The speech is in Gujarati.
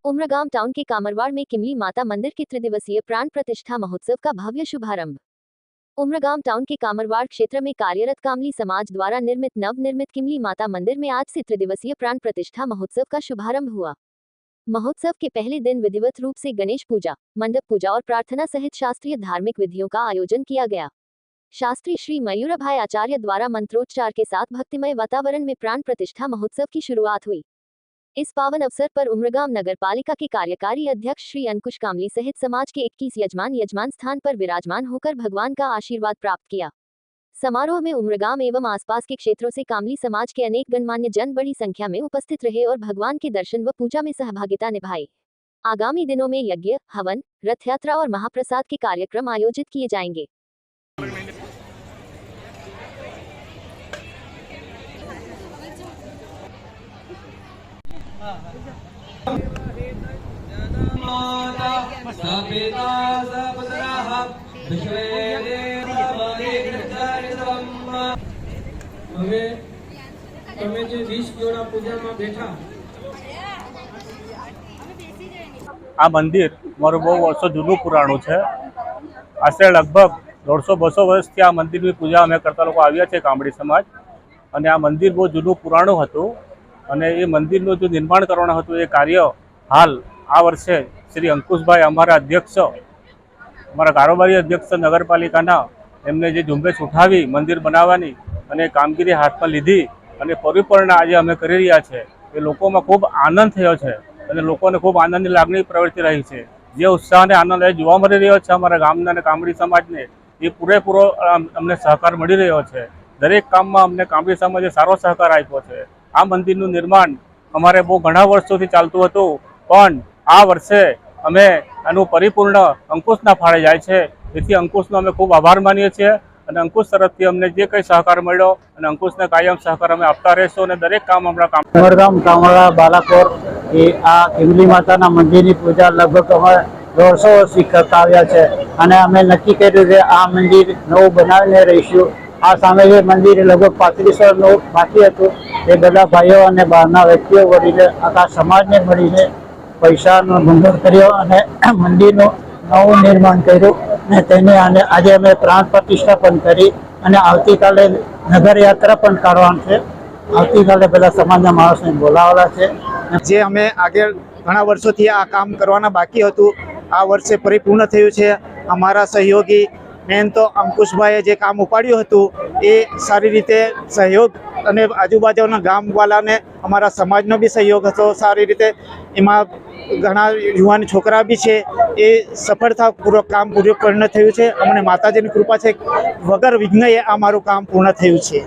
उमरगाम टाउन के कामरवाड़ में किमली माता मंदिर के त्रिदिवसीय प्राण प्रतिष्ठा महोत्सव का भव्य शुभारंभ। उमरगाम टाउन के कामरवाड़ क्षेत्र में कार्यरत कामली समाज द्वारा निर्मित नवनिर्मित किमली माता मंदिर में आज से त्रिदिवसीय प्राण प्रतिष्ठा महोत्सव का शुभारंभ हुआ। महोत्सव के पहले दिन विधिवत रूप से गणेश पूजा, मंडप पूजा और प्रार्थना सहित शास्त्रीय धार्मिक विधियों का आयोजन किया गया। शास्त्री श्री मयूरभाई आचार्य द्वारा मंत्रोच्चार के साथ भक्तिमय वातावरण में प्राण प्रतिष्ठा महोत्सव की शुरुआत हुई। इस पावन अवसर पर उमरगाम नगर पालिका के कार्यकारी अध्यक्ष श्री अंकुश कामली सहित समाज के 21 यजमान स्थान पर विराजमान होकर भगवान का आशीर्वाद प्राप्त किया। समारोह में उमरगाम एवं आसपास के क्षेत्रों से कामली समाज के अनेक गणमान्य जन बड़ी संख्या में उपस्थित रहे और भगवान के दर्शन व पूजा में सहभागिता निभाई। आगामी दिनों में यज्ञ, हवन, रथ यात्रा और महाप्रसाद के कार्यक्रम आयोजित किए जाएंगे। હવે તમે જે 20 જોડા પૂજામાં બેઠા આ મંદિર મારું બહુ વર્ષો જૂનું પુરાણું છે। આશરે લગભગ 150-200 વર્ષથી આ મંદિરની પૂજા અમે કરતા લોકો આવ્યા છે કામડી સમાજ। અને આ મંદિર બહુ જૂનું પુરાણું હતું અને એ મંદિરનું જે નિર્માણ કરવાનું હતું એ કાર્ય હાલ આ વર્ષે શ્રી અંકુશભાઈ અમારા અધ્યક્ષ, અમારા કારોબારી અધ્યક્ષ નગરપાલિકાના એમને જે ઝુંબેશ ઉઠાવી મંદિર બનાવવાની અને કામગીરી હાથમાં લીધી અને પરિપૂર્ણ આજે અમે કરી રહ્યા છે। એ લોકોમાં ખૂબ આનંદ થયો છે અને લોકોને ખૂબ આનંદની લાગણી પ્રવર્તી રહી છે। જે ઉત્સાહ અને આનંદ જોવા મળી રહ્યો છે અમારા ગામના અને કામડી સમાજને, એ પૂરેપૂરો અમને સહકાર મળી રહ્યો છે। દરેક કામમાં અમને કામડી સમાજે સારો સહકાર આપ્યો છે। આ મંદિરનું નિર્માણ અમારે બહુ ઘણા વર્ષોથી ચાલતું હતું, પણ આ વર્ષે અમે આનું પરિપૂર્ણ અંકુશના ફાળે જાય છે। તેથી અંકુશનો અમે ખૂબ આભાર માનીએ છીએ અને અંકુશ તરફથી અમને જે કંઈ સહકાર મળ્યો અને અંકુશને કાયમ સહકાર અમે આપતા રહીશું અને દરેક કામ આપણા કામ ઉમરગામ કામળા બાલાકોર એ આ કિમલી માતાના મંદિરની પૂજા લગભગ અમે 150 વર્ષથી કરતા આવ્યા છે અને અમે નક્કી કર્યું કે આ મંદિર નવું બનાવીને રહીશું। આ સામે જે મંદિર લગભગ 35 વર્ષનું બાકી હતું એ બધા ભાઈઓ અને બહારના વ્યક્તિઓ મળીને આખા સમાજને મળીને પૈસાનો ભંડોળ કર્યો અને મંદિરનું નવું નિર્માણ કર્યું અને તેને આજે અમે પ્રાણ પ્રતિષ્ઠા પણ કરી અને આવતીકાલે નગર યાત્રા પણ કરવાની છે। આવતીકાલે બધા સમાજના માણસને બોલાવેલા છે। જે અમે આગળ ઘણા વર્ષોથી આ કામ કરવાના બાકી હતું, આ વર્ષે પરિપૂર્ણ થયું છે। અમારા સહયોગી મેન તો અંકુશભાઈએ જે કામ ઉપાડ્યું હતું એ સારી રીતે સહયોગ અને આજુબાજુના ગામવાળાને અમારા સમાજનો બી સહયોગ હતો સારી રીતે। એમાં ઘણા યુવાન છોકરા બી છે, એ સફળતાપૂર્વક કામ પૂર્ણ થયું છે। અમને માતાજીની કૃપા છે, વગર વિઘ્નએ આ મારું કામ પૂર્ણ થયું છે।